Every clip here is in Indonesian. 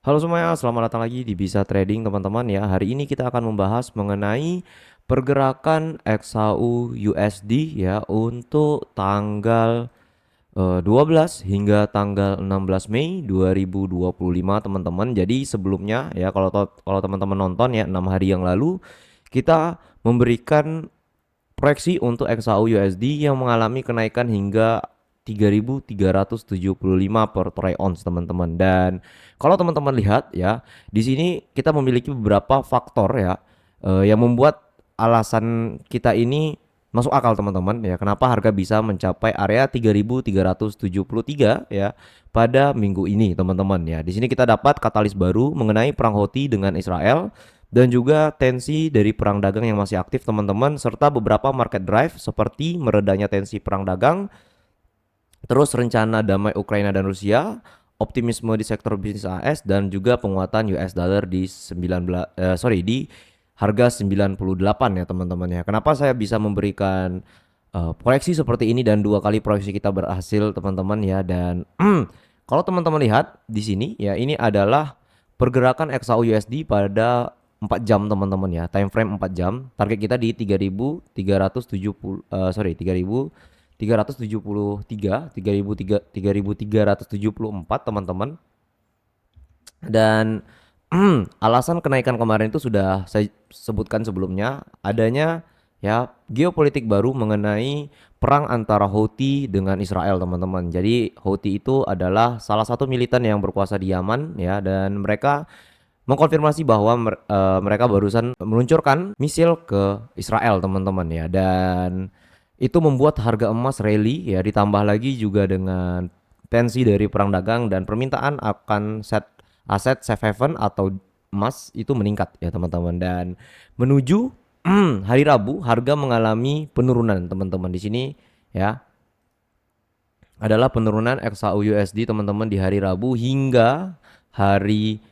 Halo semuanya, selamat datang lagi di Bisa Trading teman-teman ya. Hari ini kita akan membahas mengenai pergerakan XAU USD ya untuk tanggal 12 hingga tanggal 16 Mei 2025 teman-teman. Jadi sebelumnya ya kalau teman-teman nonton ya 6 hari yang lalu kita memberikan proyeksi untuk XAU USD yang mengalami kenaikan hingga 3.375 per troy ounce teman-teman. Dan kalau teman-teman lihat ya, di sini kita memiliki beberapa faktor ya yang membuat alasan kita ini masuk akal teman-teman ya. Kenapa harga bisa mencapai area 3.373 ya pada minggu ini teman-teman ya. Di sini kita dapat katalis baru mengenai perang Houthi dengan Israel dan juga tensi dari perang dagang yang masih aktif teman-teman, serta beberapa market drive seperti meredanya tensi perang dagang, terus rencana damai Ukraina dan Rusia, optimisme di sektor bisnis AS, dan juga penguatan US dollar di di harga 98 ya teman-teman ya. Kenapa saya bisa memberikan proyeksi seperti ini dan dua kali proyeksi kita berhasil teman-teman ya. Dan kalau teman-teman lihat di sini ya, ini adalah pergerakan XAU USD pada 4 jam teman-teman ya, time frame 4 jam. Target kita di 3.370 3.373 3.374 teman-teman. Dan alasan kenaikan kemarin itu sudah saya sebutkan sebelumnya, adanya ya geopolitik baru mengenai perang antara Houthi dengan Israel teman-teman. Jadi Houthi itu adalah salah satu militan yang berkuasa di Yaman ya, dan mereka mengkonfirmasi bahwa mereka barusan meluncurkan misil ke Israel teman-teman ya. Dan itu membuat harga emas rally ya, ditambah lagi juga dengan tensi dari perang dagang dan permintaan akan aset safe haven atau emas itu meningkat ya teman-teman. Dan menuju hari Rabu harga mengalami penurunan teman-teman. Di sini ya adalah penurunan XAU USD teman-teman di hari Rabu hingga hari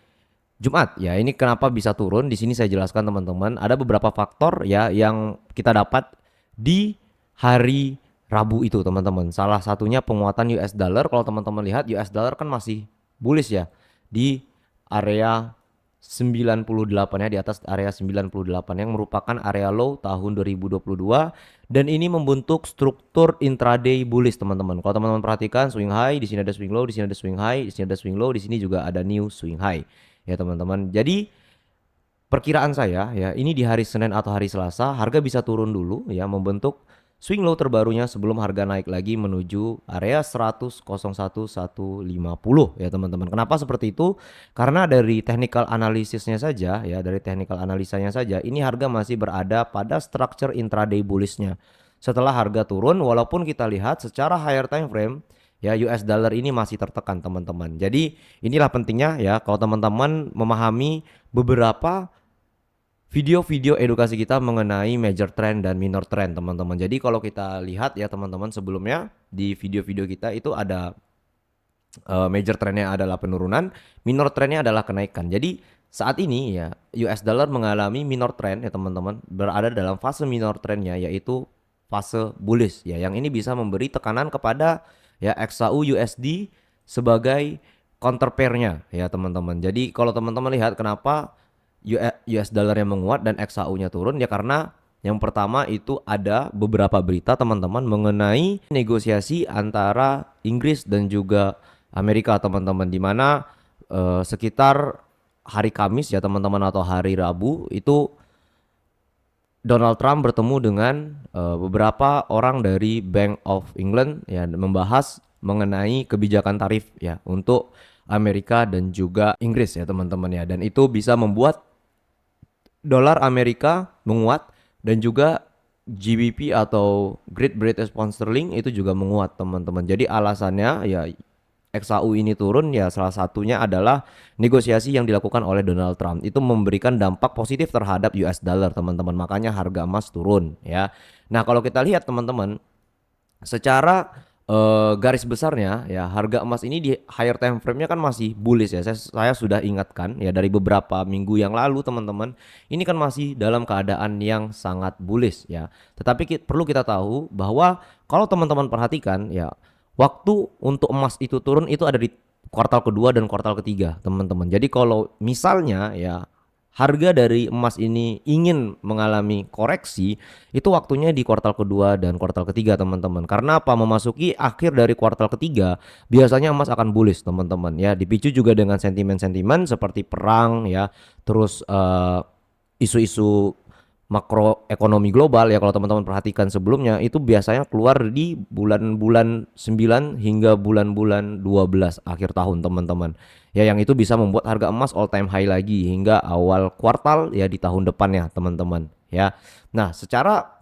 Jumat ya. Ini kenapa bisa turun? Di sini saya jelaskan teman-teman. Ada beberapa faktor ya yang kita dapat di hari Rabu itu teman-teman. Salah satunya penguatan US dollar. Kalau teman-teman lihat US dollar kan masih bullish ya di area 98 ya, di atas area 98 yang merupakan area low tahun 2022, dan ini membentuk struktur intraday bullish teman-teman. Kalau teman-teman perhatikan swing high, di sini ada swing low, di sini ada swing high, di sini ada swing low, di sini juga ada new swing high ya teman-teman. Jadi perkiraan saya ya, ini di hari Senin atau hari Selasa harga bisa turun dulu ya, membentuk swing low terbarunya sebelum harga naik lagi menuju area 101.150 ya teman-teman. Kenapa seperti itu? Karena dari technical analysisnya saja ya, dari technical analisanya saja ini harga masih berada pada structure intraday bullishnya. Setelah harga turun, walaupun kita lihat secara higher time frame ya, US dollar ini masih tertekan teman-teman. Jadi inilah pentingnya ya kalau teman-teman memahami beberapa video-video edukasi kita mengenai major trend dan minor trend teman-teman. Jadi kalau kita lihat ya teman-teman, sebelumnya di video-video kita itu ada major trendnya adalah penurunan, minor trendnya adalah kenaikan. Jadi saat ini ya US dollar mengalami minor trend ya teman-teman, berada dalam fase minor trendnya, yaitu fase bullish ya, yang ini bisa memberi tekanan kepada ya XAU USD sebagai counter pair-nya ya teman-teman. Jadi kalau teman-teman lihat kenapa US dollar yang menguat dan XAU-nya turun ya, karena yang pertama itu ada beberapa berita teman-teman mengenai negosiasi antara Inggris dan juga Amerika teman-teman, di mana sekitar hari Kamis ya teman-teman atau hari Rabu itu Donald Trump bertemu dengan beberapa orang dari Bank of England ya, membahas mengenai kebijakan tarif ya untuk Amerika dan juga Inggris ya teman-teman ya, dan itu bisa membuat dolar Amerika menguat dan juga GBP atau Great British Pound Sterling itu juga menguat teman-teman. Jadi alasannya ya XAU ini turun ya, salah satunya adalah negosiasi yang dilakukan oleh Donald Trump itu memberikan dampak positif terhadap US dollar teman-teman, makanya harga emas turun ya. Nah kalau kita lihat teman-teman secara garis besarnya ya, harga emas ini di higher time frame-nya kan masih bullish ya. Saya sudah ingatkan ya dari beberapa minggu yang lalu teman-teman, ini kan masih dalam keadaan yang sangat bullish ya. Tetapi perlu kita tahu bahwa kalau teman-teman perhatikan ya, waktu untuk emas itu turun itu ada di kuartal kedua dan kuartal ketiga, teman-teman. Jadi kalau misalnya ya harga dari emas ini ingin mengalami koreksi, itu waktunya di kuartal kedua dan kuartal ketiga, teman-teman. Karena apa? Memasuki akhir dari kuartal ketiga, biasanya emas akan bullish, teman-teman. Ya, dipicu juga dengan sentimen-sentimen seperti perang, ya, terus isu-isu makroekonomi global ya, kalau teman-teman perhatikan sebelumnya itu biasanya keluar di bulan-bulan 9 hingga bulan-bulan 12 akhir tahun, teman-teman. Ya, yang itu bisa membuat harga emas all time high lagi hingga awal kuartal ya di tahun depannya, teman-teman, ya. Nah, secara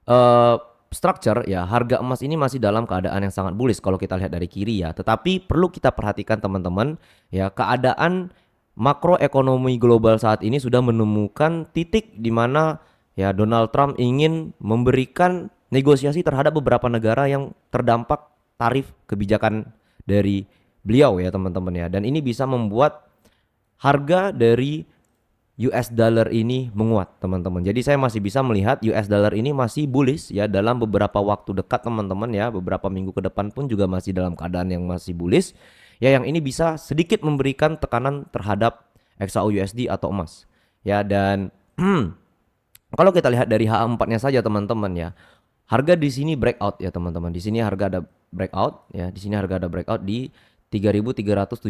eh structure ya, harga emas ini masih dalam keadaan yang sangat bullish kalau kita lihat dari kiri ya. Tetapi perlu kita perhatikan, teman-teman, ya, keadaan makroekonomi global saat ini sudah menemukan titik di mana ya Donald Trump ingin memberikan negosiasi terhadap beberapa negara yang terdampak tarif kebijakan dari beliau ya, teman-teman ya. Dan ini bisa membuat harga dari US dollar ini menguat, teman-teman. Jadi saya masih bisa melihat US dollar ini masih bullish ya dalam beberapa waktu dekat, teman-teman ya. Beberapa minggu ke depan pun juga masih dalam keadaan yang masih bullish. Ya, yang ini bisa sedikit memberikan tekanan terhadap XAU USD atau emas. Ya, dan kalau kita lihat dari H4-nya saja, teman-teman ya. Harga di sini breakout ya, teman-teman. Di sini harga ada breakout ya. Di sini harga ada breakout di 3.370.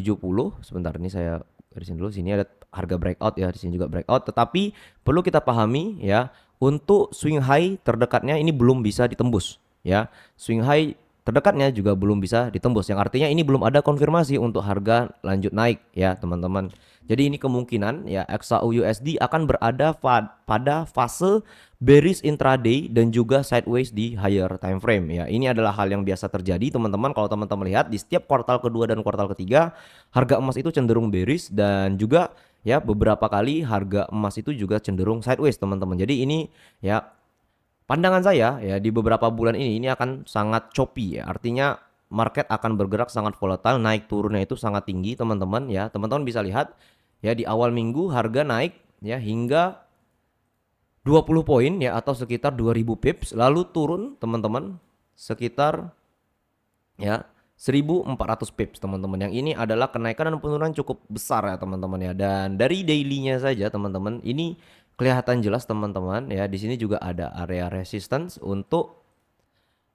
Sebentar, ini saya garisin dulu. Sini ada harga breakout ya, di sini juga breakout. Tetapi perlu kita pahami ya, untuk swing high terdekatnya ini belum bisa ditembus ya. Swing high terdekatnya juga belum bisa ditembus. Yang artinya ini belum ada konfirmasi untuk harga lanjut naik ya, teman-teman. Jadi ini kemungkinan ya XAU USD akan berada pada fase bearish intraday dan juga sideways di higher time frame ya. Ini adalah hal yang biasa terjadi, teman-teman. Kalau teman-teman lihat di setiap kuartal kedua dan kuartal ketiga, harga emas itu cenderung bearish dan juga ya beberapa kali harga emas itu juga cenderung sideways, teman-teman. Jadi ini ya pandangan saya ya, di beberapa bulan ini akan sangat choppy ya. Artinya market akan bergerak sangat volatile, naik turunnya itu sangat tinggi, teman-teman ya. Teman-teman bisa lihat ya, di awal minggu harga naik ya hingga 20 poin ya, atau sekitar 2000 pips, lalu turun, teman-teman, sekitar ya 1400 pips, teman-teman. Yang ini adalah kenaikan dan penurunan cukup besar ya, teman-teman ya. Dan dari daily-nya saja, teman-teman, ini kelihatan jelas, teman-teman ya. Di sini juga ada area resistance untuk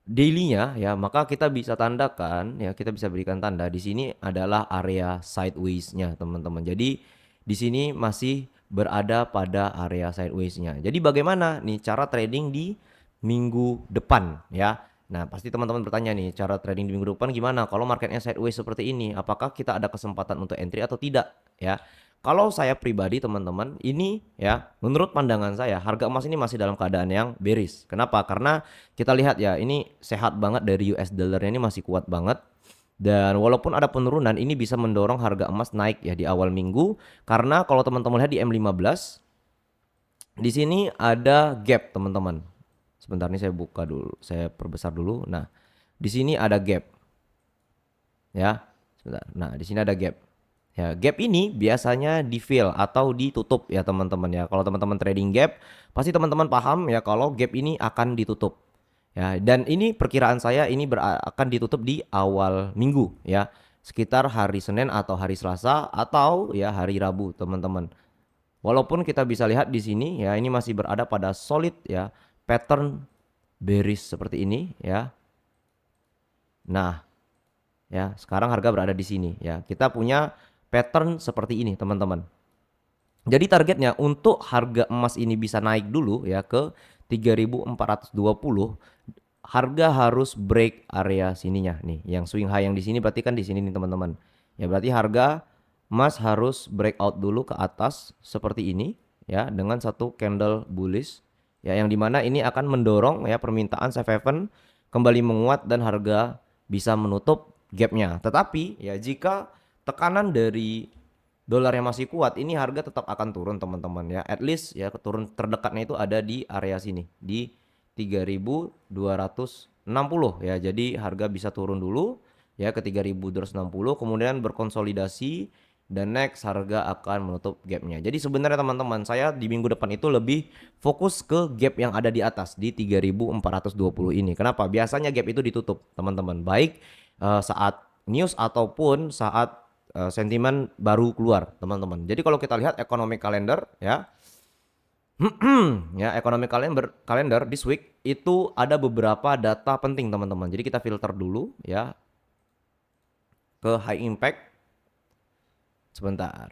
daily-nya ya, maka kita bisa tandakan ya, kita bisa berikan tanda di sini adalah area sideways-nya, teman-teman. Jadi di sini masih berada pada area sideways-nya. Jadi bagaimana nih cara trading di minggu depan ya? Nah, pasti teman-teman bertanya nih, cara trading di minggu depan gimana kalau marketnya sideways seperti ini? Apakah kita ada kesempatan untuk entry atau tidak ya? Kalau saya pribadi, teman-teman, ini ya menurut pandangan saya harga emas ini masih dalam keadaan yang bearish. Kenapa? Karena kita lihat ya, ini sehat banget dari US dollar-nya, ini masih kuat banget. Dan walaupun ada penurunan, ini bisa mendorong harga emas naik ya di awal minggu. Karena kalau teman-teman lihat di M15, di sini ada gap, teman-teman. Sebentar, nih saya buka dulu, saya perbesar dulu. Nah, di sini ada gap. Ya. Sebentar. Nah, di sini ada gap. Ya, gap ini biasanya di fill atau ditutup ya, teman-teman ya. Kalau teman-teman trading gap, pasti teman-teman paham ya kalau gap ini akan ditutup. Ya, dan ini perkiraan saya ini akan ditutup di awal minggu ya. Sekitar hari Senin atau hari Selasa atau ya hari Rabu, teman-teman. Walaupun kita bisa lihat di sini ya, ini masih berada pada solid ya, pattern bearish seperti ini ya. Nah, ya, sekarang harga berada di sini ya. Kita punya pattern seperti ini, teman-teman. Jadi targetnya untuk harga emas ini bisa naik dulu ya ke 3420, harga harus break area sininya nih. Yang swing high yang di sini berarti kan di sini nih, teman-teman. Ya, berarti harga emas harus breakout dulu ke atas seperti ini ya, dengan satu candle bullish ya, yang dimana ini akan mendorong ya permintaan safe haven kembali menguat dan harga bisa menutup gapnya. Tetapi ya, jika tekanan dari dolarnya masih kuat, ini harga tetap akan turun, teman-teman ya. At least ya, turun terdekatnya itu ada di area sini di 3260 ya. Jadi harga bisa turun dulu ya ke 3260, kemudian berkonsolidasi dan next harga akan menutup gapnya. Jadi sebenarnya, teman-teman, saya di minggu depan itu lebih fokus ke gap yang ada di atas di 3420 ini. Kenapa? Biasanya gap itu ditutup, teman-teman, baik saat news ataupun saat sentimen baru keluar, teman-teman. Jadi kalau kita lihat economic calendar ya, ya economic calendar this week itu ada beberapa data penting, teman-teman. Jadi kita filter dulu ya ke high impact sebentar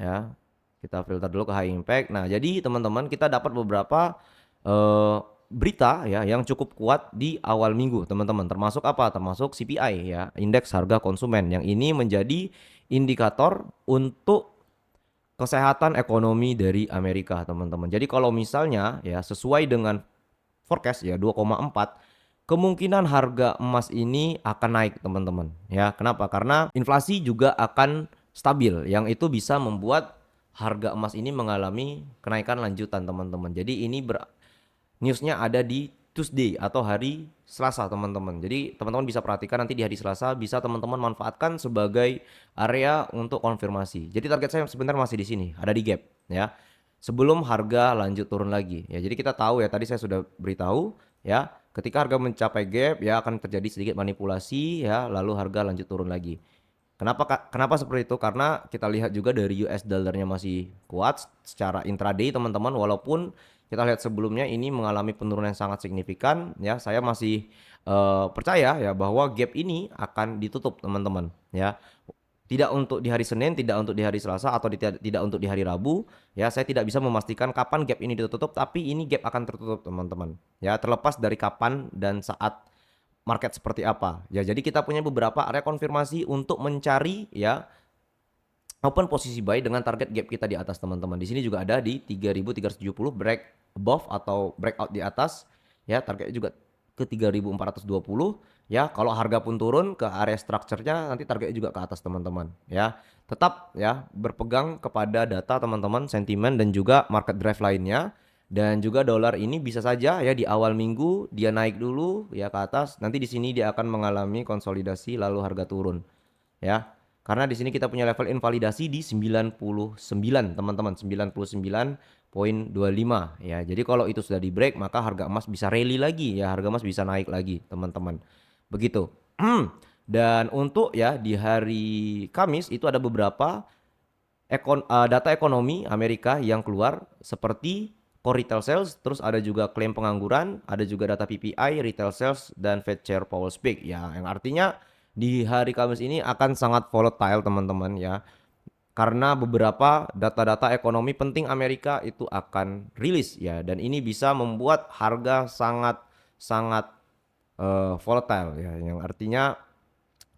ya. Kita filter dulu ke high impact. Nah, jadi teman-teman kita dapat beberapa eh, berita ya yang cukup kuat di awal minggu, teman-teman. Termasuk apa? Termasuk CPI ya, indeks harga konsumen. Yang ini menjadi indikator untuk kesehatan ekonomi dari Amerika, teman-teman. Jadi kalau misalnya ya sesuai dengan forecast ya 2,4, kemungkinan harga emas ini akan naik, teman-teman. Ya, kenapa? Karena inflasi juga akan stabil, yang itu bisa membuat harga emas ini mengalami kenaikan lanjutan, teman-teman. Jadi ini newsnya ada di Tuesday atau hari Selasa, teman-teman. Jadi teman-teman bisa perhatikan nanti di hari Selasa, bisa teman-teman manfaatkan sebagai area untuk konfirmasi. Jadi target saya sebenarnya masih di sini, ada di gap ya. Sebelum harga lanjut turun lagi ya. Jadi kita tahu ya, tadi saya sudah beritahu ya, ketika harga mencapai gap ya akan terjadi sedikit manipulasi ya, lalu harga lanjut turun lagi. Kenapa seperti itu? Karena kita lihat juga dari US dollarnya masih kuat secara intraday, teman-teman. Walaupun kita lihat sebelumnya ini mengalami penurunan yang sangat signifikan ya, saya masih percaya ya bahwa gap ini akan ditutup, teman-teman ya. Tidak untuk di hari Senin, tidak untuk di hari Selasa, atau tidak untuk di hari Rabu ya. Saya tidak bisa memastikan kapan gap ini ditutup, tapi ini gap akan tertutup, teman-teman ya, terlepas dari kapan dan saat market seperti apa ya. Jadi kita punya beberapa area konfirmasi untuk mencari ya open posisi buy dengan target gap kita di atas, teman-teman. Di sini juga ada di 3.370 break above atau breakout di atas ya, targetnya juga ke 3.420 ya. Kalau harga pun turun ke area structure-nya, nanti targetnya juga ke atas, teman-teman ya. Tetap ya berpegang kepada data, teman-teman, sentimen dan juga market drive lainnya. Dan juga dolar ini bisa saja ya di awal minggu dia naik dulu ya ke atas, nanti di sini dia akan mengalami konsolidasi lalu harga turun ya. Karena di sini kita punya level invalidasi di 99, teman-teman, 99,25 ya. Jadi kalau itu sudah di break, maka harga emas bisa rally lagi ya, harga emas bisa naik lagi, teman-teman. Begitu. Dan untuk ya di hari Kamis itu ada beberapa data ekonomi Amerika yang keluar seperti core retail sales, terus ada juga klaim pengangguran, ada juga data PPI, retail sales, dan Fed Chair Powell speak ya, yang artinya di hari Kamis ini akan sangat volatile, teman-teman ya, karena beberapa data-data ekonomi penting Amerika itu akan rilis ya, dan ini bisa membuat harga sangat sangat volatile ya, yang artinya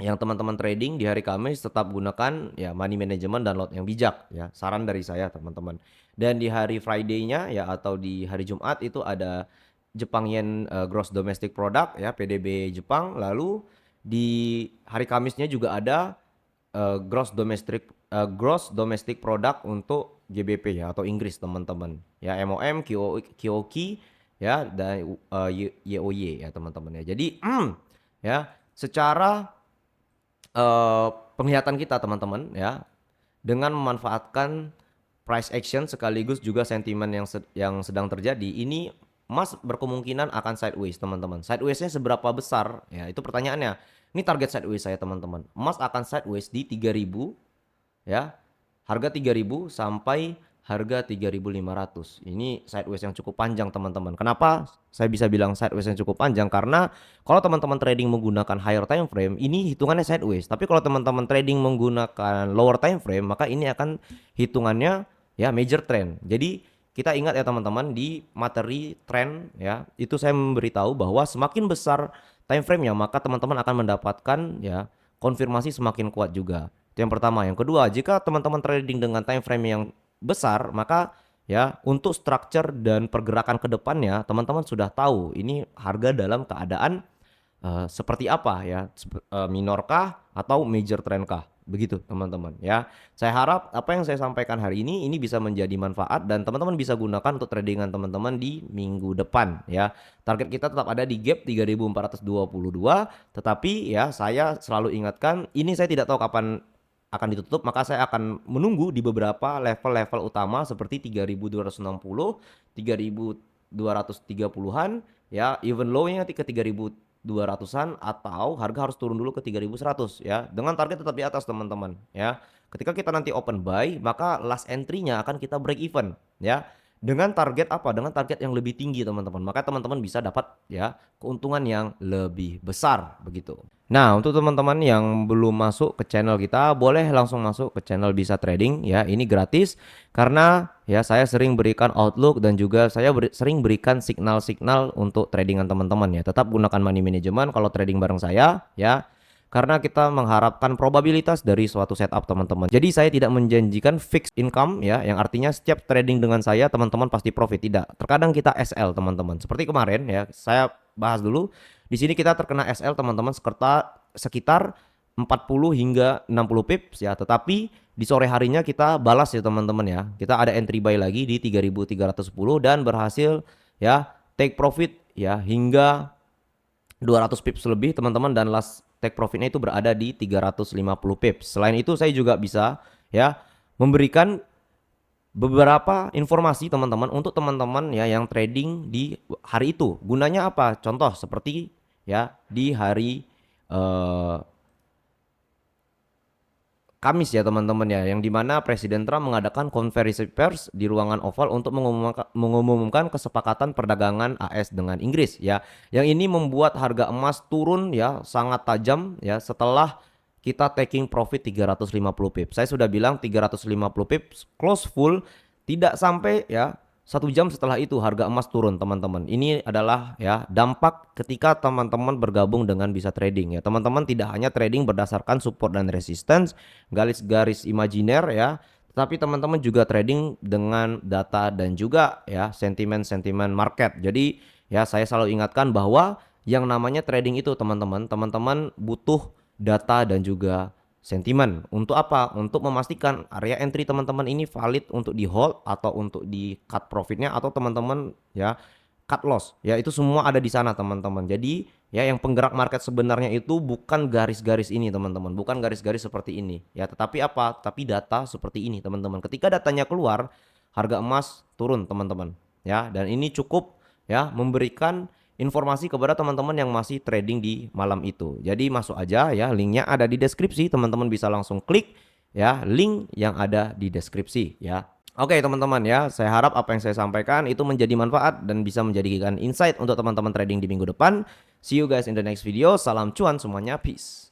yang teman-teman trading di hari Kamis tetap gunakan ya money management dan lot yang bijak ya, saran dari saya, teman-teman. Dan di hari Friday-nya ya atau di hari Jumat itu ada Jepang Yen Gross Domestic Product ya, PDB Jepang. Lalu di hari Kamisnya juga ada Gross Domestic Product untuk GBP ya atau Inggris, teman-teman. Ya MOM, QOQ ya, dan YOY ya, teman-teman ya. Jadi ya secara penglihatan kita, teman-teman ya, dengan memanfaatkan price action sekaligus juga sentimen yang sedang terjadi ini, emas berkemungkinan akan sideways, teman-teman. Sidewaysnya seberapa besar ya, itu pertanyaannya. Ini target sideways saya, teman-teman. Emas akan sideways di 3.000 ya, harga 3.000 sampai harga 3.500. Ini sideways yang cukup panjang, teman-teman. Kenapa saya bisa bilang sideways yang cukup panjang? Karena kalau teman-teman trading menggunakan higher time frame, ini hitungannya sideways. Tapi kalau teman-teman trading menggunakan lower time frame, maka ini akan hitungannya ya major trend. Jadi kita ingat ya, teman-teman, di materi trend ya, itu saya memberitahu bahwa semakin besar time frame-nya, maka teman-teman akan mendapatkan ya konfirmasi semakin kuat juga. Itu yang pertama. Yang kedua, jika teman-teman trading dengan time frame yang besar, maka ya untuk structure dan pergerakan ke depannya teman-teman sudah tahu ini harga dalam keadaan seperti apa ya, minor kah atau major trend kah, begitu, teman-teman ya. Saya harap apa yang saya sampaikan hari ini bisa menjadi manfaat dan teman-teman bisa gunakan untuk tradingan teman-teman di minggu depan ya. Target kita tetap ada di gap 3.422, tetapi ya saya selalu ingatkan ini saya tidak tahu kapan akan ditutup, maka saya akan menunggu di beberapa level-level utama seperti 3.260, 3.230-an ya, even low-nya nanti ke 3.000 3.200-an atau harga harus turun dulu ke 3.100 ya. Dengan target tetap di atas teman-teman ya. Ketika kita nanti open buy, maka last entry-nya akan kita break even ya. Dengan target apa? Dengan target yang lebih tinggi teman-teman. Maka teman-teman bisa dapat ya keuntungan yang lebih besar begitu. Nah, untuk teman-teman yang belum masuk ke channel kita, boleh langsung masuk ke channel Bisa Trading ya. Ini gratis karena ya saya sering berikan outlook dan juga saya sering berikan signal-signal untuk tradingan teman-teman ya. Tetap gunakan money management kalau trading bareng saya ya. Karena kita mengharapkan probabilitas dari suatu setup teman-teman. Jadi saya tidak menjanjikan fixed income ya, yang artinya setiap trading dengan saya teman-teman pasti profit, tidak. Terkadang kita SL teman-teman. Seperti kemarin ya, saya bahas dulu. Di sini kita terkena SL teman-teman sekitar 40 hingga 60 pips ya, tetapi di sore harinya kita balas ya teman-teman ya. Kita ada entry buy lagi di 3.310 dan berhasil ya take profit ya hingga 200 pips lebih teman-teman, dan last take profitnya itu berada di 350 pips. Selain itu saya juga bisa ya memberikan beberapa informasi teman-teman untuk teman-teman ya yang trading di hari itu. Gunanya apa? Contoh seperti ya di hari eh, Kamis ya teman-teman ya, yang dimana Presiden Trump mengadakan konferensi pers di ruangan Oval untuk mengumumkan kesepakatan perdagangan AS dengan Inggris ya. Yang ini membuat harga emas turun ya sangat tajam ya setelah kita taking profit 350 pips. Saya sudah bilang 350 pips close full, tidak sampai ya 1 jam setelah itu harga emas turun teman-teman. Ini adalah ya dampak ketika teman-teman bergabung dengan Bisa Trading ya. Teman-teman tidak hanya trading berdasarkan support dan resistance, garis-garis imajiner ya, tapi teman-teman juga trading dengan data dan juga ya sentimen-sentimen market. Jadi ya saya selalu ingatkan bahwa yang namanya trading itu teman-teman butuh data dan juga sentimen. Untuk apa? Untuk memastikan area entry teman-teman ini valid untuk di hold atau untuk di cut profitnya, atau teman-teman ya cut loss. Ya itu semua ada di sana teman-teman. Jadi ya yang penggerak market sebenarnya itu bukan garis-garis ini teman-teman, bukan garis-garis seperti ini ya, tetapi apa? Tapi data seperti ini teman-teman. Ketika datanya keluar, harga emas turun teman-teman ya, dan ini cukup ya memberikan informasi kepada teman-teman yang masih trading di malam itu. Jadi masuk aja ya, linknya ada di deskripsi, teman-teman bisa langsung klik ya link yang ada di deskripsi ya. Oke teman-teman ya, saya harap apa yang saya sampaikan itu menjadi manfaat dan bisa menjadikan insight untuk teman-teman trading di minggu depan. See you guys in the next video. Salam cuan semuanya, peace.